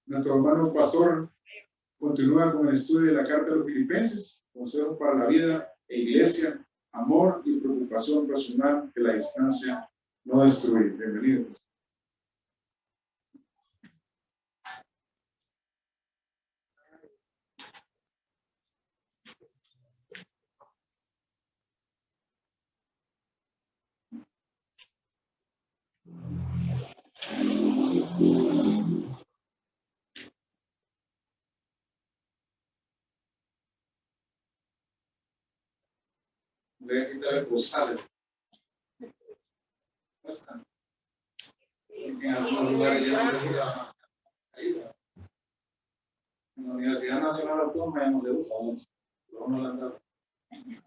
Nuestro hermano pastor continúa con el estudio de la carta de los Filipenses, consejo para la vida e iglesia, amor y preocupación personal que la distancia no destruye. Bienvenidos. Voy a quitar el rosal. ¿Cómo están? En algunos lugares ya no se usa ayuda. En la Universidad Nacional Autónoma ya no se usa, pero no la han dado.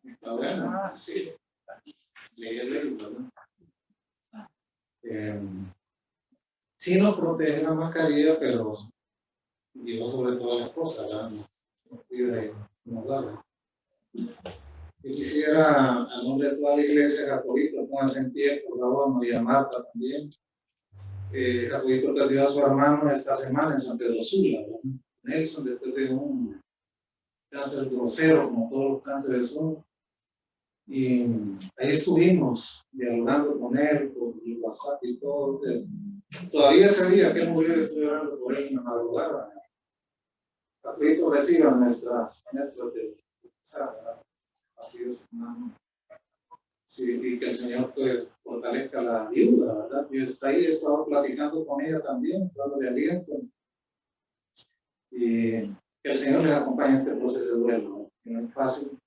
Está bueno, sí. Leer, ¿verdad? Sí nos protege la mascarilla, pero Dios sobre todas las cosas, ¿verdad? Nos cuida y nos da. Yo quisiera, a nombre de toda la iglesia católica, pónganse en pie, por favor, María Marta también. Católico perdió a su hermano esta semana en San Pedro Sula, ¿verdad? Nelson, después de un cáncer grosero, como todos los cánceres son. Y ahí estuvimos dialogando con él, por el WhatsApp y todo. Todavía ese día que él murió, estoy orando por él en la madrugada. Católico reciba nuestra sí, y que el Señor pues fortalezca a la viuda, ¿verdad? Yo está ahí, he estado platicando con ella también, dándole aliento. Y que el Señor les acompañe en este proceso de duelo, ¿no? Que no es fácil.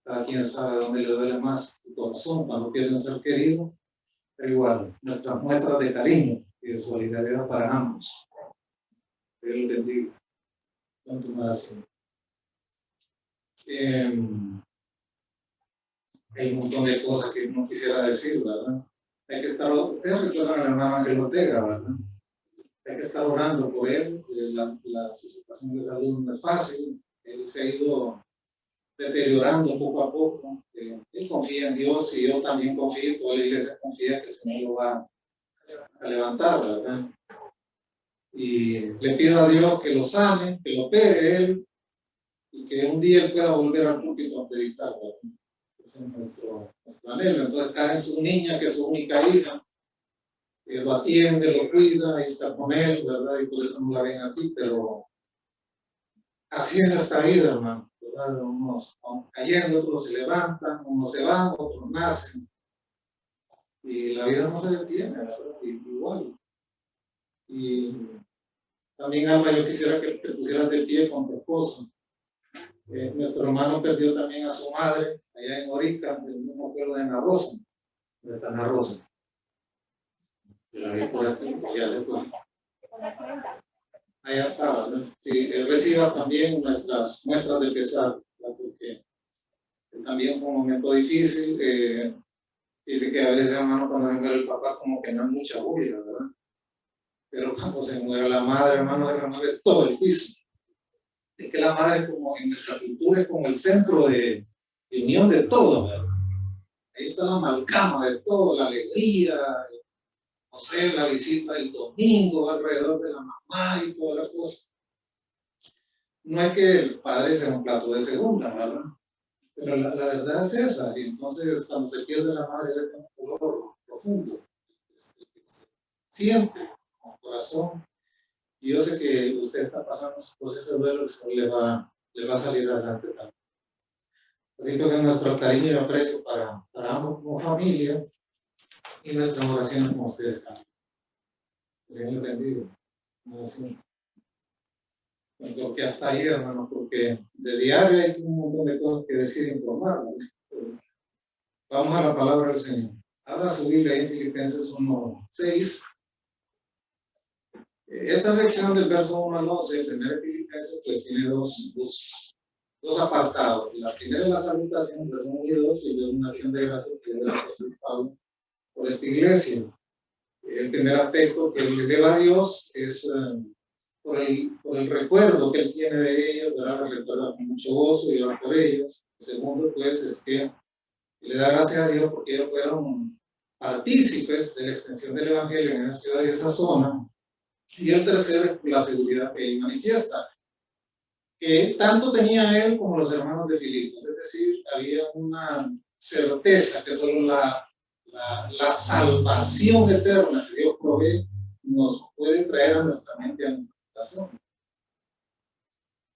Cada quien sabe dónde le duele más su corazón cuando pierde un ser querido, pero igual, nuestras muestras de cariño y de solidaridad para ambos. Dios los bendiga. ¿Cuánto más? Hay un montón de cosas que no quisiera decir, ¿verdad? Hay que estar, ustedes recuerdan a la hermana Ángel Ortega, ¿verdad? Hay que estar orando por él, su situación de salud no es fácil, él se ha ido deteriorando poco a poco, él confía en Dios y yo también confío, toda la iglesia confía que el Señor lo va a levantar, ¿verdad? Y le pido a Dios que lo sane, que lo opere él, y que un día él pueda volver al púlpito a predicar, ¿verdad? Ese es nuestro anhelo. Entonces cae en su niña, que es su única hija, lo atiende, lo cuida, y está con él, ¿verdad? Y por eso no la ven aquí, pero así es esta vida, hermano, ¿verdad? Unos van cayendo, otros se levantan, unos se van, otros nacen. Y la vida no se detiene, ¿verdad? Igual. Y también, Alma, yo quisiera que te pusieras de pie con tu esposa. Nuestro hermano perdió también a su madre, allá en Orica, del mismo pueblo de Ana Rosa. ¿Dónde está Ana Rosa? La vi por aquí, ya se fue. Allá está, ¿verdad? Sí, reciba también nuestras muestras de pesar, ¿verdad? Porque también fue un momento difícil. Dice que a veces, hermano, cuando se muere el papá, como que no hay mucha bulla, ¿verdad? Pero cuando se muere la madre, hermano, se remueve todo el piso. Es que la madre, como en nuestra cultura, es como el centro de unión de todo, ¿verdad? Ahí está la amalgama de todo, la alegría, no sé, la visita del domingo alrededor de la mamá y todas las cosas. No es que el padre sea un plato de segunda, ¿verdad? Pero la verdad es esa. Y entonces, cuando se pierde la madre, es un dolor profundo. Siente con corazón. Y yo sé que usted está pasando su proceso de duelo, que le va a salir adelante también. Así que nuestro cariño y aprecio para ambos como familia y nuestra oración con ustedes también. Que Dios les bendiga. Así. Creo que hasta ahí, hermano, porque de diario hay un montón de cosas que decir e informar. Vamos a la palabra del Señor. Abra su Biblia en Filipenses 1:6. Esta sección del verso 1 al 11, el primer Filipenses, pues tiene dos apartados. La primera es la salutación, verso 1 y 2, y luego una acción de gracias que es del apóstol Pablo por esta iglesia. El primer aspecto que le deba a Dios es por el recuerdo que él tiene de ellos, ¿verdad? Le recuerda con mucho gozo y ora por ellos. El segundo, pues, es que le da gracias a Dios porque ellos fueron partícipes de la extensión del Evangelio en esa ciudad y esa zona. Y el tercero es la seguridad que él manifiesta, que tanto tenía él como los hermanos de Filipos. Es decir, había una certeza que solo la salvación eterna que Dios provee nos puede traer a nuestra mente, a nuestra corazón.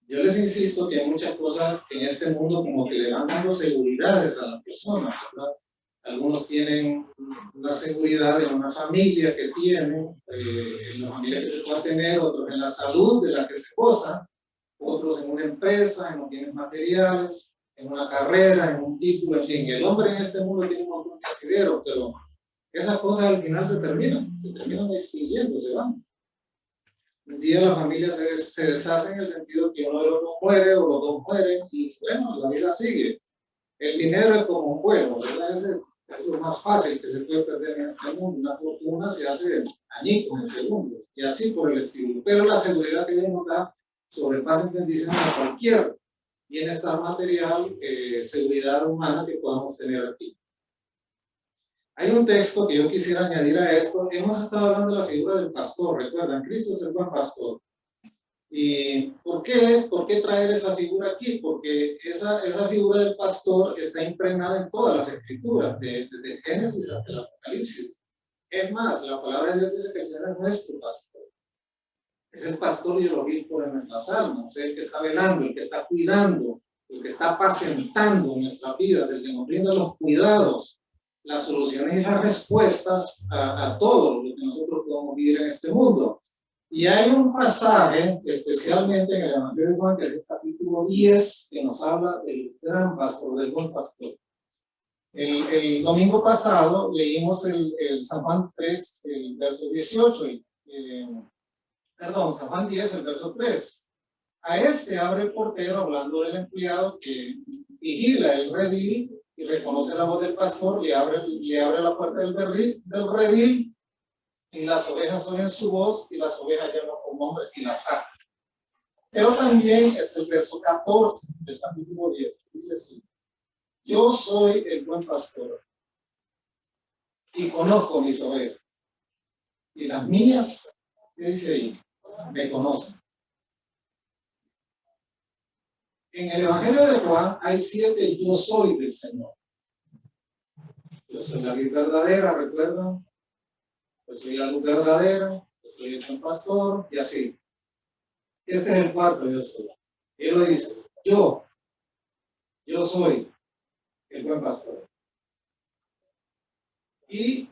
Yo les insisto que hay muchas cosas en este mundo como que le van dando seguridades a las personas, ¿verdad? Algunos tienen una seguridad en una familia que tienen, en la familia que se pueda tener, otros en la salud de la que se goza, otros en una empresa, en los bienes materiales, en una carrera, en un título, en fin. El hombre en este mundo tiene un montón de asideros, pero esas cosas al final se terminan extinguiendo, se van. Un día la familia se deshace en el sentido que uno de los dos muere o los dos mueren y bueno, la vida sigue. El dinero es como un juego, ¿verdad? Es lo más fácil que se puede perder en este mundo. Una fortuna se hace añicos en segundos y así por el estilo. Pero la seguridad que Dios nos da sobrepasa entendición a cualquier bienestar material, seguridad humana que podamos tener aquí. Hay un texto que yo quisiera añadir a esto. Hemos estado hablando de la figura del pastor, recuerdan, Cristo es el buen pastor. ¿Y por qué traer esa figura aquí? Porque esa figura del pastor está impregnada en todas las escrituras, desde Génesis hasta el Apocalipsis. Es más, la palabra de Dios dice que el Señor es nuestro pastor. Es el pastor y el obispo de nuestras almas, es el que está velando, el que está cuidando, el que está apacentando nuestras vidas, el que nos brinda los cuidados, las soluciones y las respuestas a todo lo que nosotros podemos vivir en este mundo. Y hay un pasaje, especialmente en el Evangelio de Juan, que es el capítulo 10, que nos habla del gran pastor, del buen pastor. El domingo pasado leímos el San Juan 3, el verso 18, San Juan 10, el verso 3. A este abre el portero, hablando del empleado que vigila el redil y reconoce la voz del pastor, le abre la puerta del redil, y las ovejas oyen su voz y las ovejas llaman por nombre y las sacan. Pero también es el verso 14 del capítulo 10, dice así: yo soy el buen pastor y conozco mis ovejas, y las mías, ¿qué dice ahí? Me conocen. En el Evangelio de Juan hay 7 yo soy del Señor. Yo soy la vid verdadera, ¿recuerdan? Yo soy la luz verdadera, yo soy el buen pastor, y así. Este es el cuarto yo soy. Él lo dice: yo soy el buen pastor. Y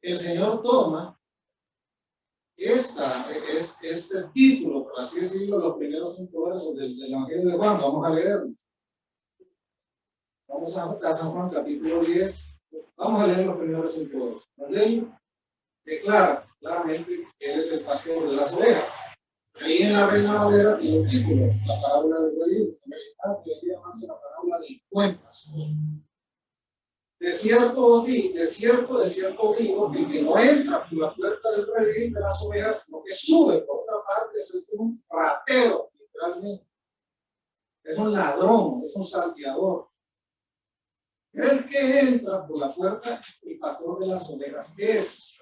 el Señor toma este título, por así decirlo, los primeros 5 versos del Evangelio de Juan. Vamos a leerlo. Vamos a San Juan capítulo 10. Vamos a leer los primeros 5 versos. Él declara claramente que Él es el pastor de las ovejas. Ahí en la Reina Valera tiene un título, la parábola del redil. En realidad debería llamarse la parábola del buen pastor. De cierto digo que el que no entra por la puerta del redil de las ovejas, sino que sube por otra parte, es un ratero, literalmente. Es un ladrón, es un salteador. El que entra por la puerta, el pastor de las ovejas es.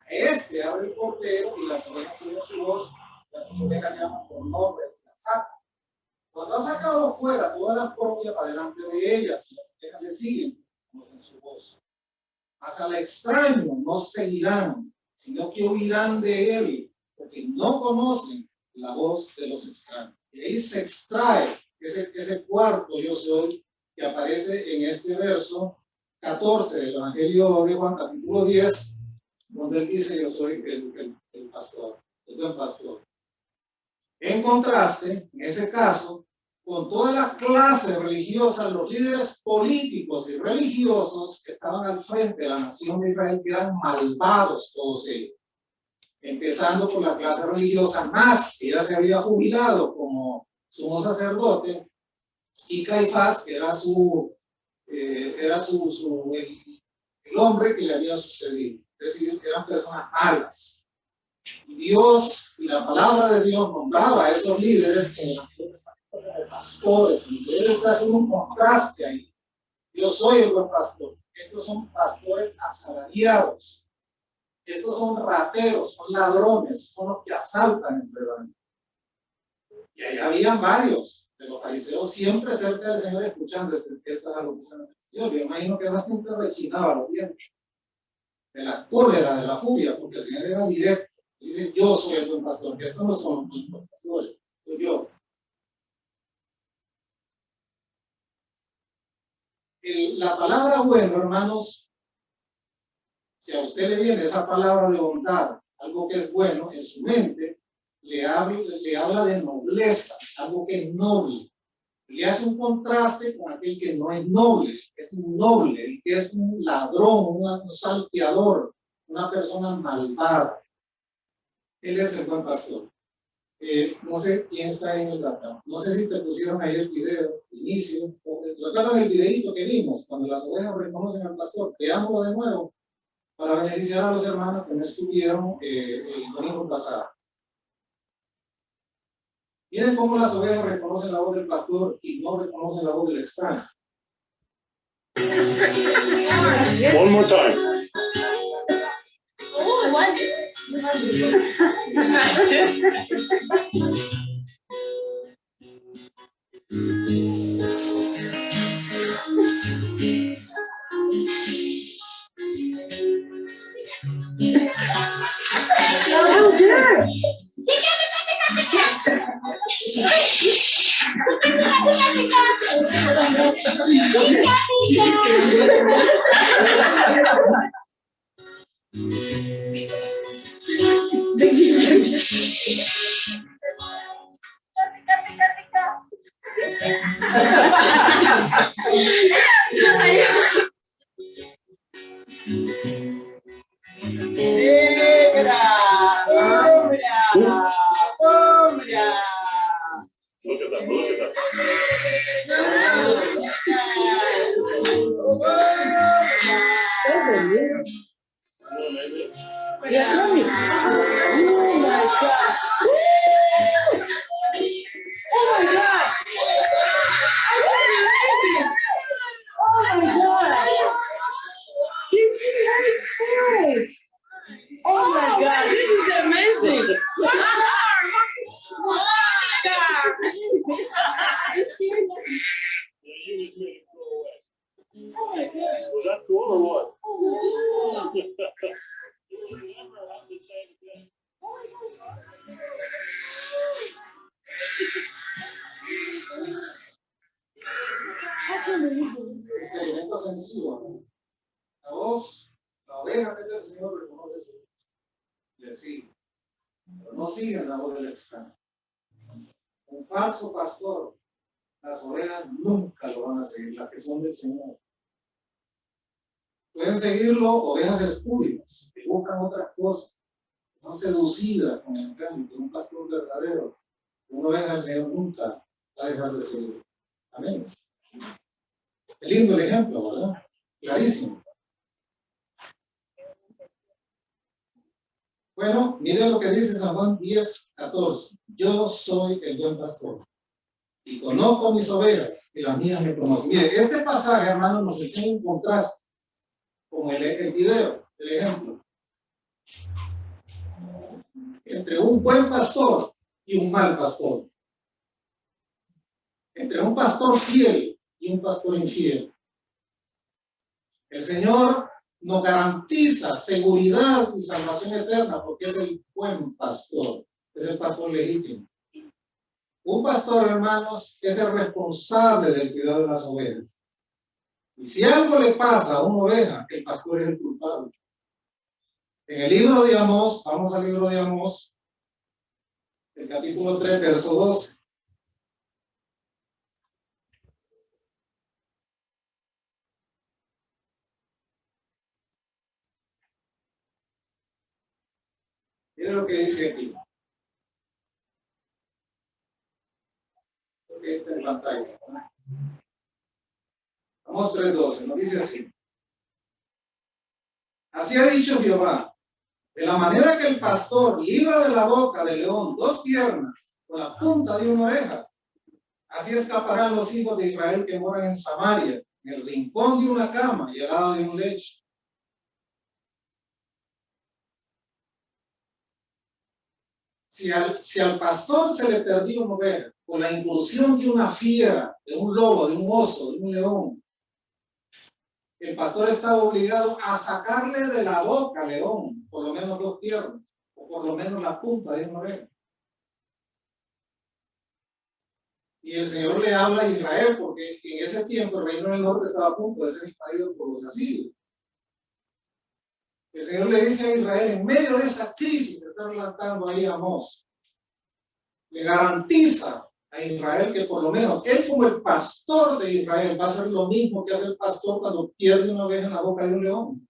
Este abre el portero y las ovejas oyen su voz, las ovejas llaman por nombre y las sacan. Cuando ha sacado fuera todas las propias para delante de ellas, y las ovejas le siguen, conocen su voz. Mas al extraño no seguirán, sino que huirán de él, porque no conocen la voz de los extraños. Y ahí se extrae ese cuarto yo soy que aparece en este verso 14 del Evangelio de Juan, capítulo 10, donde él dice: yo soy el pastor, el buen pastor. En contraste, en ese caso, con toda la clase religiosa, los líderes políticos y religiosos que estaban al frente de la nación de Israel, que eran malvados todos ellos. Empezando por la clase religiosa más, que ya se había jubilado como sumo sacerdote, y Caifás, que era el hombre que le había sucedido. Es decir, que eran personas malas. Dios y la palabra de Dios nombraba a esos líderes que en la Biblia están como pastores. Él está haciendo un contraste ahí. Yo soy el buen pastor. Estos son pastores asalariados. Estos son rateros, son ladrones, son los que asaltan el rebaño. Y ahí había varios de los fariseos siempre cerca del Señor escuchando estas alocuciones del Señor. Yo imagino que esa gente rechinaba los dientes de la cólera, de la furia, porque el Señor era directo. Y dice, yo soy el buen pastor, que estos no son los buenos pastores, soy yo. La palabra bueno, hermanos, si a usted le viene esa palabra de bondad, algo que es bueno en su mente, le habla de nobleza, algo que es noble. Le hace un contraste con aquel que no es noble, que es innoble, el que es un ladrón, un salteador, una persona malvada. Él es el buen pastor. No sé quién está en el data. No sé si te pusieron ahí el video, el inicio. ¿Recuerdan el videito que vimos cuando las ovejas reconocen al pastor? Veámoslo de nuevo para beneficiar a los hermanos que no estuvieron el domingo pasado. Miren cómo las ovejas reconocen la voz del pastor y no reconocen la voz del extraño. One more time. Oh, what? Oh, dear. Look at them, look at them. Oh my God. Oh my God. Oh my God. He's very cool. Oh my God, this is amazing. Oh my God. Was that cool or what? Oh. You never have the same thing. Experimento sencillo, ¿no? La voz, la oveja que es del Señor reconoce su voz. Le sigue. Pero no siguen la voz del extraño. Un falso pastor, las ovejas nunca lo van a seguir, las que son del Señor. Pueden seguirlo ovejas espurias, que buscan otras cosas, que son seducidas con el cambio, con un pastor verdadero. Una oveja del Señor nunca va a dejar de seguir. Amén. Qué lindo el ejemplo, ¿verdad? Clarísimo. Bueno, miren lo que dice San Juan 10:14. Yo soy el buen pastor y conozco mis ovejas y las mías me conocen. Mire, este pasaje, hermano, nos enseña un contraste con el video, el ejemplo, entre un buen pastor y un mal pastor, entre un pastor fiel y un pastor infiel. El Señor nos garantiza seguridad y salvación eterna porque es el buen pastor, es el pastor legítimo. Un pastor, hermanos, es el responsable del cuidado de las ovejas. Y si algo le pasa a una oveja, el pastor es el culpable. En el libro de Amós, vamos al libro de Amós, el capítulo 3, verso 12. Miren lo que dice aquí. Lo que está en pantalla. Amós 3:12, nos dice así. Así ha dicho Jehová, de la manera que el pastor libra de la boca del león dos piernas con la punta de una oreja, así escaparán los hijos de Israel que moran en Samaria, en el rincón de una cama y al lado de un lecho. Si al pastor se le perdió una oveja con la incursión de una fiera, de un lobo, de un oso, de un león, el pastor estaba obligado a sacarle de la boca al león por lo menos 2 piernas, o por lo menos la punta de una oveja. Y el Señor le habla a Israel, porque en ese tiempo el reino del norte estaba a punto de ser invadido por los asirios. El Señor le dice a Israel, en medio de esa crisis que está relatando ahí Amós, le garantiza a Israel que por lo menos él, como el pastor de Israel, va a hacer lo mismo que hace el pastor cuando pierde una oveja en la boca de un león.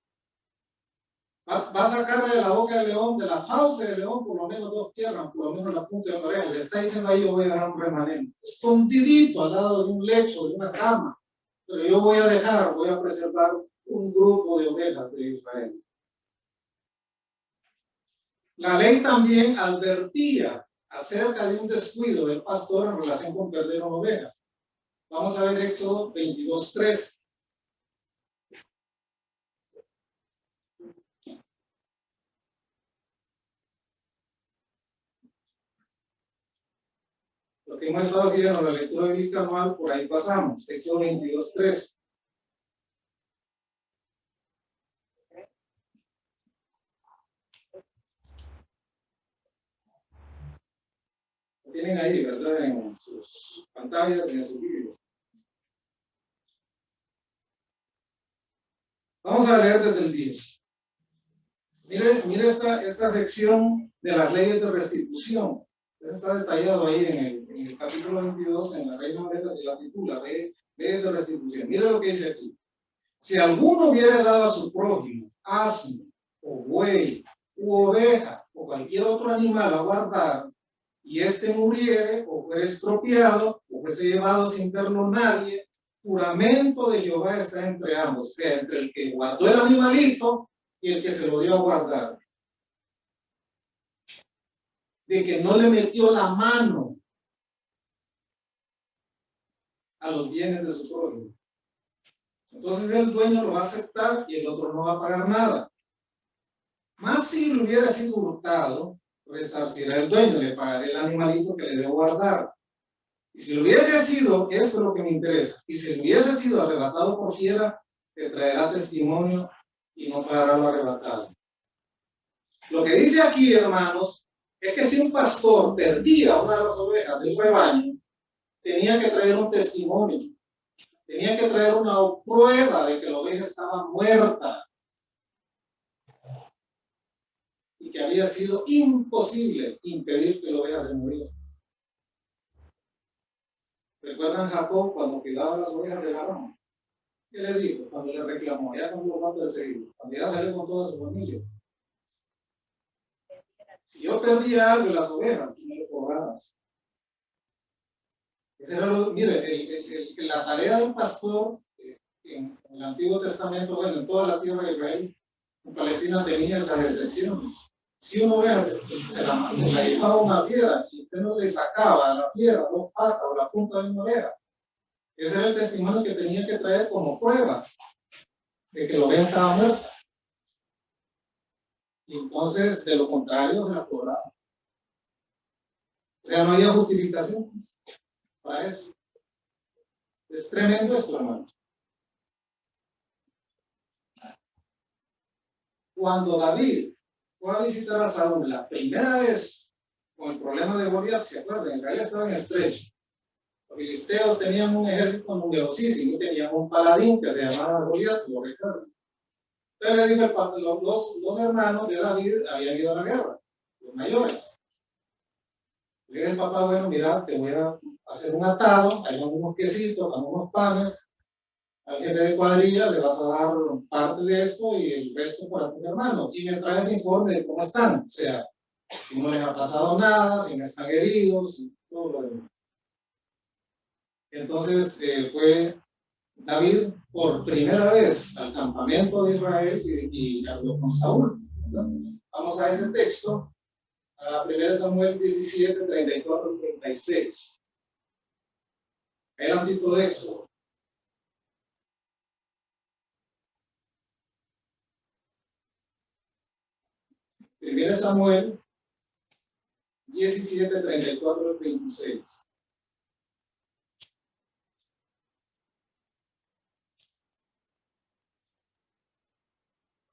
Va a sacarle de la boca del león, de la fauce del león, por lo menos 2 piernas, por lo menos la punta de una oreja. Le está diciendo ahí, yo voy a dejar un remanente, escondidito al lado de un lecho, de una cama. Pero yo voy a preservar un grupo de ovejas de Israel. La ley también advertía acerca de un descuido del pastor en relación con perder una oveja. Vamos a ver Éxodo 22:3. Lo que hemos estado haciendo en la lectura bíblica anual, por ahí pasamos. Éxodo 22:3. Lo tienen ahí, ¿verdad? En sus pantallas y en sus vídeos. Vamos a leer desde el 10. Mire esta sección de las leyes de restitución. Está detallado ahí en el capítulo 22, en la Reina Valera se la titula leyes de restitución. Mire lo que dice aquí. Si alguno hubiera dado a su prójimo asno, o buey, u oveja, o cualquier otro animal a guardar, y éste muriere, o fuere estropeado, o fuese llevado sin verlo nadie, juramento de Jehová está entre ambos, o sea, entre el que guardó el animalito y el que se lo dio a guardar. De que no le metió la mano a los bienes de su prójimo. Entonces el dueño lo va a aceptar y el otro no va a pagar nada. Más si le hubiera sido hurtado, resarcirá el dueño, le pagará el animalito que le debe guardar. Y si lo hubiese sido, esto es lo que me interesa, y si lo hubiese sido arrebatado por fiera, te traerá testimonio y no pagará lo arrebatado. Lo que dice aquí, hermanos, es que si un pastor perdía una de las ovejas del rebaño, tenía que traer un testimonio, tenía que traer una prueba de que la oveja estaba muerta y que había sido imposible impedir que la oveja se muriera. ¿Recuerdan Jacob cuando cuidaba las ovejas de Labán? ¿Qué les dijo? Cuando le reclamó, ya cuando lo mató de seguido, cuando ya salió con toda su familia. Si yo perdía algo en las ovejas, tú me lo cobrabas. Ese era mire, la tarea del pastor en el Antiguo Testamento, bueno, en toda la tierra de Israel, en Palestina tenía esas excepciones. Si una oveja se la llevaba una fiera y usted no le sacaba a la fiera 2 patas o la punta de una oveja, ese era el testimonio que tenía que traer como prueba de que la oveja estaba muerta. Y entonces, de lo contrario, se la cobraba. O sea, no había justificación para eso. Es tremendo esto, hermano. Cuando David fue a visitar a Saúl la primera vez con el problema de Goliat, ¿se acuerdan? En realidad estaba en estrecho. Los filisteos tenían un ejército numerosísimo y tenían un paladín que se llamaba Goliat, lo recuerdan. Entonces le dijo, los hermanos de David habían ido a la guerra, los mayores. Le dije al papá, bueno, mira, te voy a hacer un atado, hay unos quesitos, algunos panes, al jefe de cuadrilla le vas a dar parte de esto y el resto para tus hermanos. Y me traes informe de cómo están, o sea, si no les ha pasado nada, si no están heridos, y todo lo demás. Entonces fue David por primera vez al campamento de Israel y habló con Saúl. Vamos a ese texto, a 1 Samuel 17, 34, 36. El antiguo de Éxodo. 1 Samuel 17, 34 al 26.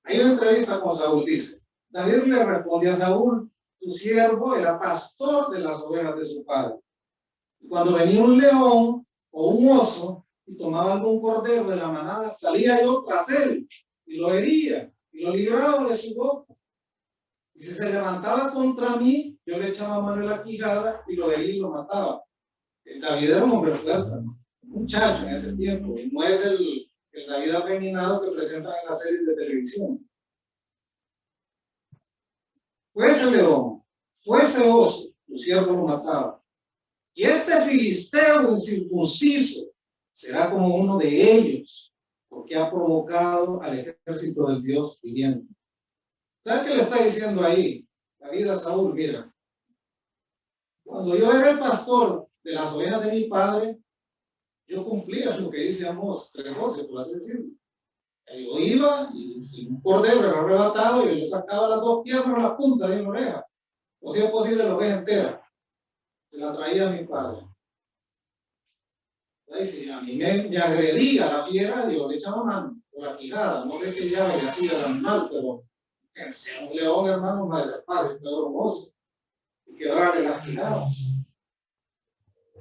Hay una entrevista con Saúl, dice, David le respondió a Saúl, tu siervo era pastor de las ovejas de su padre. Y cuando venía un león o un oso y tomaba algún cordero de la manada, salía yo tras él y lo hería y lo libraba de su boca. Y si se levantaba contra mí, yo le echaba mano en la quijada y lo hería y lo mataba. David era un hombre fuerte, un muchacho en ese tiempo, y no es el David afeminado que presentan en las series de televisión. Fuese león, fuese oso, tu siervo lo mataba. Y este filisteo incircunciso será como uno de ellos, porque ha provocado al ejército del Dios viviente. ¿Sabe qué le está diciendo ahí David a Saúl? Mira, cuando yo era el pastor de las ovejas de mi padre, yo cumplía lo que dice Amós 3:12, por así decirlo. Yo iba y si un cordero era arrebatado, yo le sacaba las dos piernas o la punta de mi oreja, o si es posible la oveja entera, se la traía a mi padre. Ahí si a mí me agredía la fiera, yo le echaba mano por la quijada, no sé qué llave le hacía el animal, pero que sea un león, hermano, no es fácil, pero hermoso, y quebrarle las quijadas.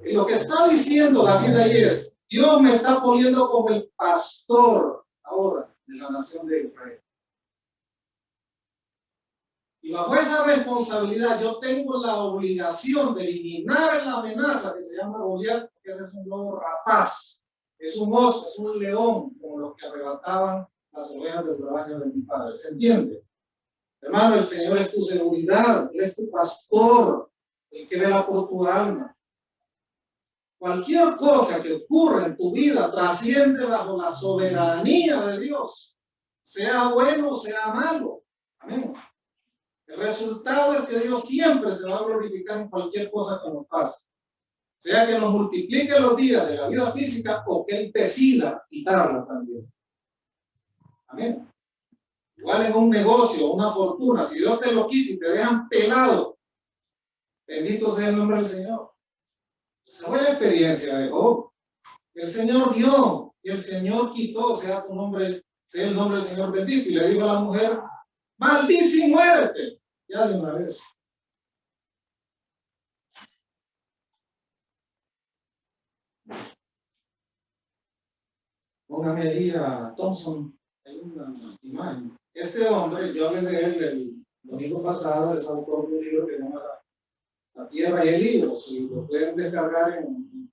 Y lo que está diciendo David ahí es, Dios me está poniendo como el pastor ahora de la nación de Israel. Y bajo esa responsabilidad yo tengo la obligación de eliminar la amenaza que se llama Goliat, porque ese es un lobo rapaz, es un oso, es un león, como los que arrebataban las ovejas del rebaño de mi padre. ¿Se entiende? Hermano, el Señor es tu seguridad, Él es tu pastor, el que vela por tu alma. Cualquier cosa que ocurra en tu vida trasciende bajo la soberanía de Dios, sea bueno o sea malo. Amén. El resultado es que Dios siempre se va a glorificar en cualquier cosa que nos pase. Sea que nos multiplique los días de la vida física o que Él decida quitarla también. Amén. Igual en un negocio, una fortuna, si Dios te lo quita y te dejan pelado, bendito sea el nombre del Señor. Esa fue la experiencia de Job. El Señor dio y el Señor quitó, sea tu nombre, sea el nombre del Señor bendito. Y le dijo a la mujer, maldice y muérete, ya de una vez. Póngame ahí a Thompson, hay una imagen. Este hombre, yo hablé de él el domingo pasado, es autor de un libro que se llama La Tierra y el Libro. Si lo pueden descargar en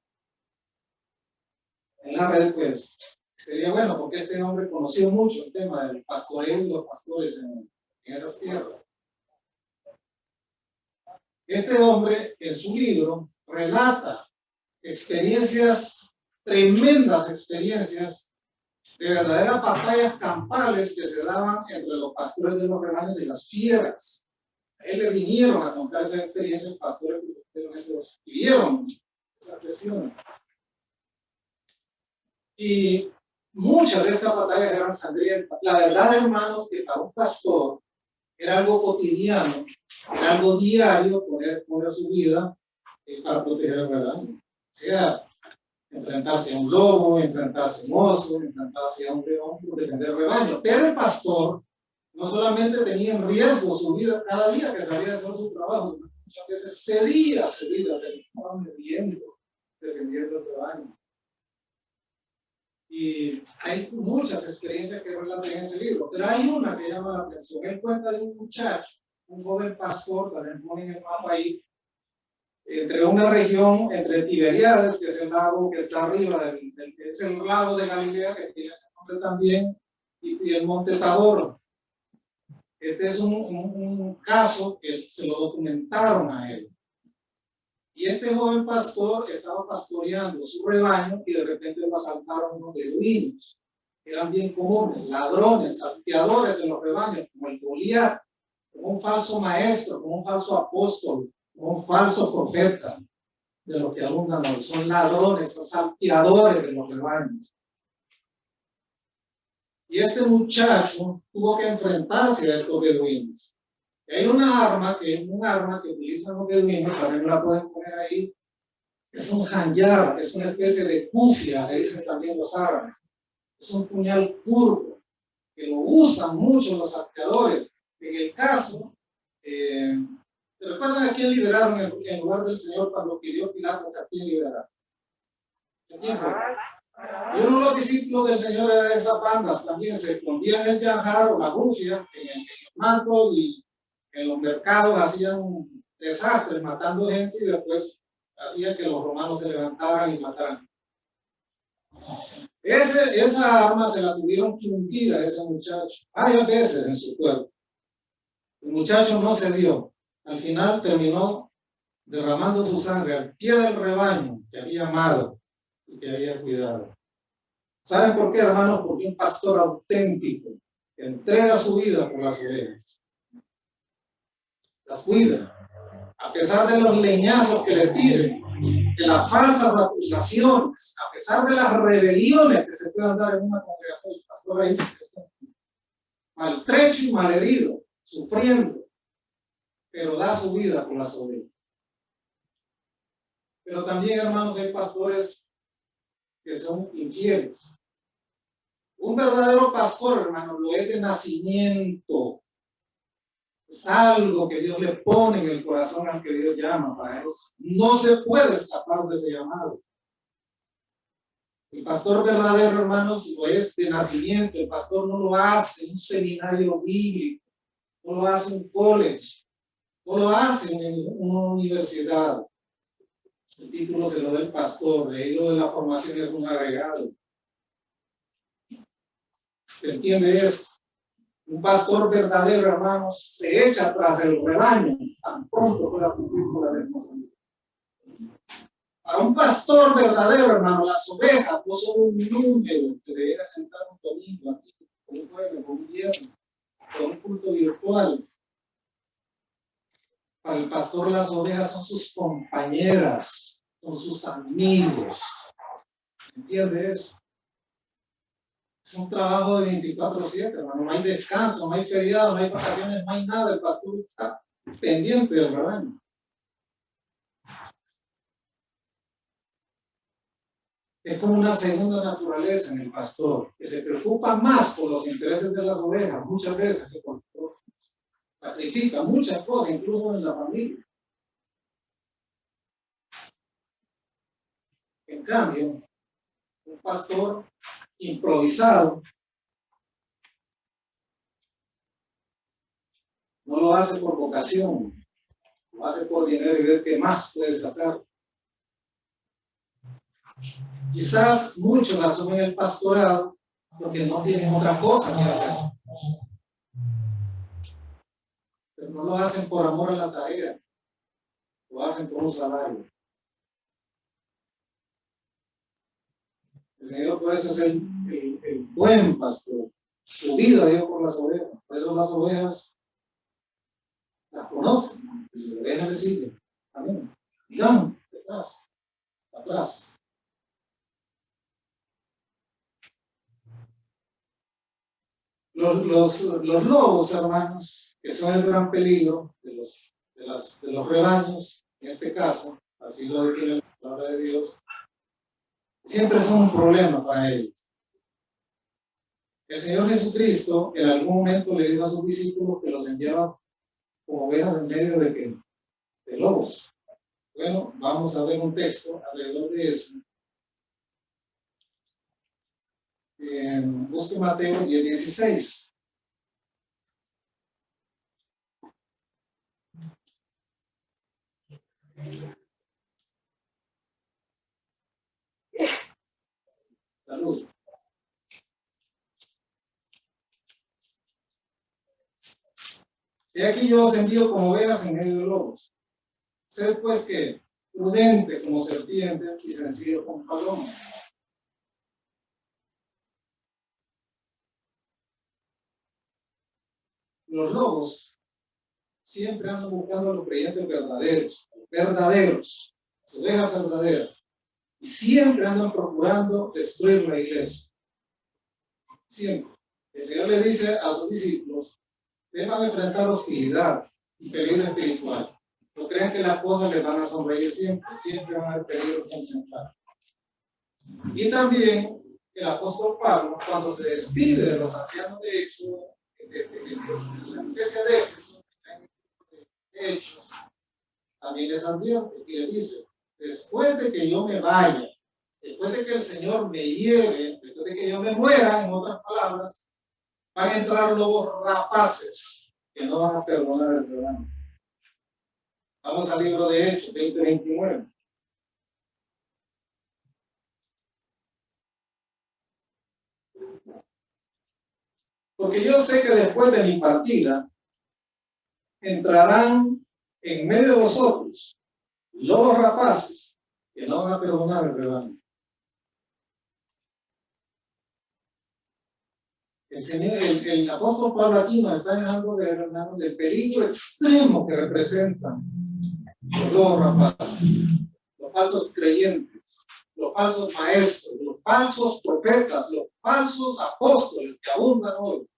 la red, pues sería bueno, porque este hombre conoció mucho el tema del pastoreo y los pastores en esas tierras. Este hombre, en su libro, relata experiencias, tremendas experiencias de verdaderas batallas campales que se daban entre los pastores de los rebaños y las fieras. A él le vinieron a contar esa experiencia los pastores que vivieron esa cuestión. Y muchas de estas batallas eran sangrientas. La verdad, hermanos, que para un pastor era algo cotidiano, era algo diario poner su vida para proteger el rebaño. O sea, enfrentarse a un lobo, enfrentarse a un oso, enfrentarse a un león por defender el rebaño. Pero el pastor no solamente tenía en riesgo su vida cada día que salía a hacer su trabajo, sino muchas veces cedía su vida, defendiendo el rebaño. Y hay muchas experiencias que relatan en ese libro, pero hay una que llama la atención. Él cuenta de un muchacho, un joven pastor, también ponen el mapa ahí, entre una región, entre Tiberíades, que es el lago que está arriba, que es el lago de Galilea, que tiene ese nombre también, y el monte Tabor. Este es un caso que se lo documentaron a él. Y este joven pastor estaba pastoreando su rebaño y de repente lo asaltaron unos beduinos. Eran bien comunes, ladrones, salteadores de los rebaños, como el Goliat, como un falso maestro, como un falso apóstol, como un falso profeta, de los que abundan hoy. Son ladrones, son salteadores de los rebaños. Y este muchacho tuvo que enfrentarse a estos beduinos. Hay una arma que es un arma que utilizan los beduinos, también la pueden poner ahí. Es un hanyar, es una especie de kufia, le dicen también los árabes. Es un puñal curvo, que lo usan mucho los saqueadores. En el caso, ¿te recuerdan a quién liberaron en lugar del Señor cuando pidió Pilatos a quién liberar? ¿A quién fue? Y uno de los discípulos del Señor era de esas bandas, también se escondían en el yanjar o la rufia, en el manto, y en los mercados hacían desastres matando gente y después hacía que los romanos se levantaran y mataran. Esa arma se la tuvieron que hundir a ese muchacho varias veces en su cuerpo. El muchacho no se dio. Al final terminó derramando su sangre al pie del rebaño que había amado y que había cuidado. ¿Saben por qué, hermanos? Porque un pastor auténtico que entrega su vida por las ovejas, las cuida, a pesar de los leñazos que le tiren, de las falsas acusaciones, a pesar de las rebeliones que se puedan dar en una congregación. El pastor ahí se está maltrecho y malherido, sufriendo, pero da su vida por las ovejas. Pero también, hermanos, hay pastores que son infieles. Un verdadero pastor, hermano, lo es de nacimiento. Es algo que Dios le pone en el corazón al que Dios llama para eso. No se puede escapar de ese llamado. El pastor verdadero, hermanos, lo es de nacimiento. El pastor no lo hace en un seminario bíblico, no lo hace en un college, no lo hace en una universidad. El título se lo da el pastor, lo de la formación es un agregado. ¿Se entiende eso? Un pastor verdadero, hermanos, se echa tras el rebaño tan pronto pueda cumplir con la responsabilidad. Para un pastor verdadero, hermano, las ovejas no son un número que se viene a sentar un domingo aquí, con un jueves, con un viernes, con un culto virtual. Para el pastor las ovejas son sus compañeras, son sus amigos. ¿Entiende eso? Es un trabajo de 24/7, hermano. No hay descanso, no hay feriado, no hay vacaciones, no hay nada. El pastor está pendiente del rebaño. Es como una segunda naturaleza en el pastor, que se preocupa más por los intereses de las ovejas, muchas veces, que por los sacrifica muchas cosas, incluso en la familia. En cambio, un pastor improvisado no lo hace por vocación, lo hace por dinero y ver qué más puede sacar. Quizás muchos asumen el pastorado porque no tienen otra cosa que hacer, pero no lo hacen por amor a la tarea, lo hacen por un salario. El Señor por eso es el buen pastor. Su vida dio por las ovejas. Por eso las ovejas las conocen. Y sus ovejas le siguen. Amén. Digamos, detrás, atrás. Los lobos, hermanos, que son el gran peligro de los rebaños, en este caso, así lo define la palabra de Dios, siempre son un problema para ellos. El Señor Jesucristo en algún momento le dijo a sus discípulos que los enviaba como ovejas en medio de lobos. Bueno, vamos a ver un texto alrededor de eso. Busque Mateo 10:16. Salud. He aquí yo os envío como ovejas en medio de lobos. Sed pues que prudente como serpientes y sencillo como palomas. Los lobos siempre andan buscando a los creyentes verdaderos, las ovejas verdaderas, y siempre andan procurando destruir la iglesia. Siempre. El Señor le dice a sus discípulos: ustedes van a enfrentar hostilidad, y peligro espiritual. No crean que las cosas les van a sonreír siempre, siempre van a haber peligros contemplados. Y también el apóstol Pablo, cuando se despide de los ancianos de Éxodo, de la iglesia de Éfeso, en Hechos, también les advierte y le dice: después de que yo me vaya, después de que el Señor me hiere, después de que yo me muera, en otras palabras, van a entrar lobos rapaces que no van a perdonar el rebaño. Vamos al libro de Hechos 20:29. Porque yo sé que después de mi partida entrarán en medio de vosotros lobos rapaces que no van a perdonar el rebaño. El apóstol Pablo aquí nos está dejando ver, hermanos, del peligro extremo que representan los lobos rapaces, los falsos creyentes, los falsos maestros, los falsos profetas, los falsos apóstoles que abundan hoy.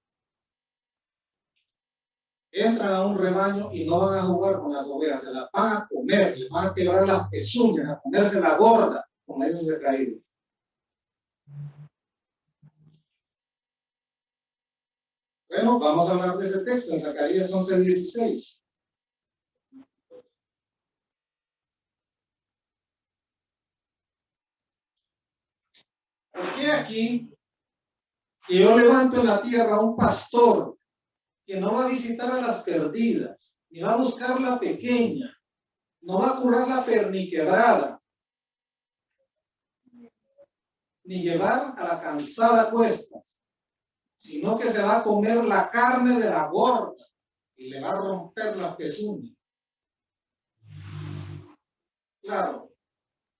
Entran a un rebaño y no van a jugar con las ovejas, se las van a comer, les van a quebrar las pezuñas, a ponerse la gorda, como dice Zacarías. Bueno, vamos a hablar de ese texto en Zacarías 11:16. Porque aquí que yo levanto en la tierra un pastor que no va a visitar a las perdidas, ni va a buscar la pequeña, no va a curar la perniquebrada, ni llevar a la cansada a cuestas, sino que se va a comer la carne de la gorda y le va a romper las pezuñas. Claro,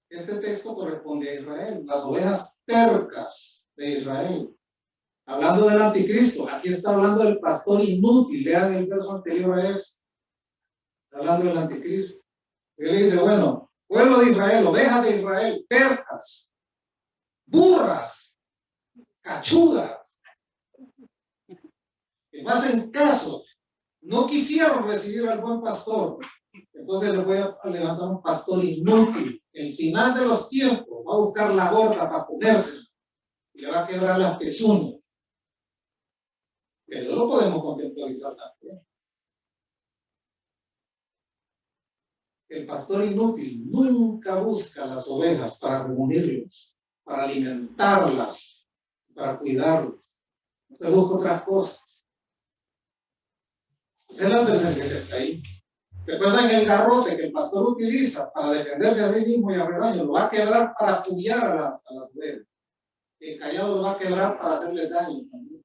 este texto corresponde a Israel, las ovejas tercas de Israel. Hablando del anticristo, aquí está hablando del pastor inútil. Lean el verso anterior a ese. Está hablando del anticristo. Él le dice: bueno, pueblo de Israel, ovejas de Israel, tercas, burras, cachudas, que no hacen caso, no quisieron recibir al buen pastor. Entonces le voy a levantar un pastor inútil. El final de los tiempos va a buscar la gorda para ponérsela y le va a quebrar las pezuñas. Eso lo podemos contextualizar también. El pastor inútil nunca busca las ovejas para reunirlas, para alimentarlas, para cuidarlas. No busca otras cosas. Esa es la advertencia que está ahí. Recuerdan el garrote que el pastor utiliza para defenderse a sí mismo y al rebaño, lo va a quebrar para apoyar a las ovejas. El callado lo va a quebrar para hacerle daño también.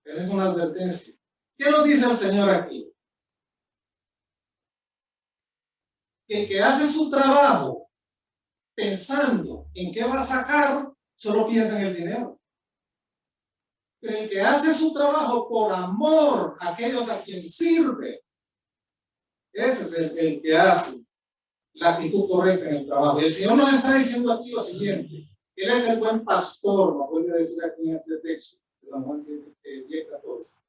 Esa es una advertencia. ¿Qué nos dice el Señor aquí? Que el que hace su trabajo pensando en qué va a sacar, solo piensa en el dinero. Pero el que hace su trabajo por amor a aquellos a quien sirve, ese es el que hace la actitud correcta en el trabajo. Y el Señor nos está diciendo aquí lo siguiente: Él es el buen pastor, nos vuelve a decir aquí en este texto, de San Juan 10:14,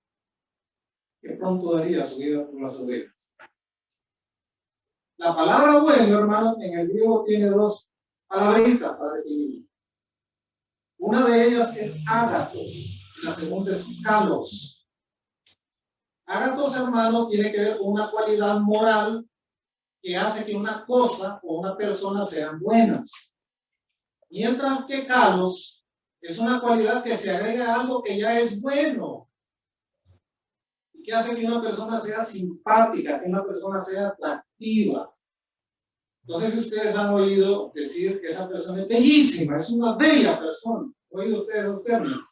que pronto daría su vida por las ovejas. La palabra bueno, hermanos, en el griego tiene dos palabritas para definirlo. Una de ellas es ágatos, y la segunda es kalos. Ágatos, hermanos, tiene que ver con una cualidad moral que hace que una cosa o una persona sean buenas. Mientras que kalos es una cualidad que se agrega a algo que ya es bueno y que hace que una persona sea simpática, que una persona sea atractiva. Entonces, si ustedes han oído decir que esa persona es bellísima, es una bella persona, ¿han oído ustedes los términos?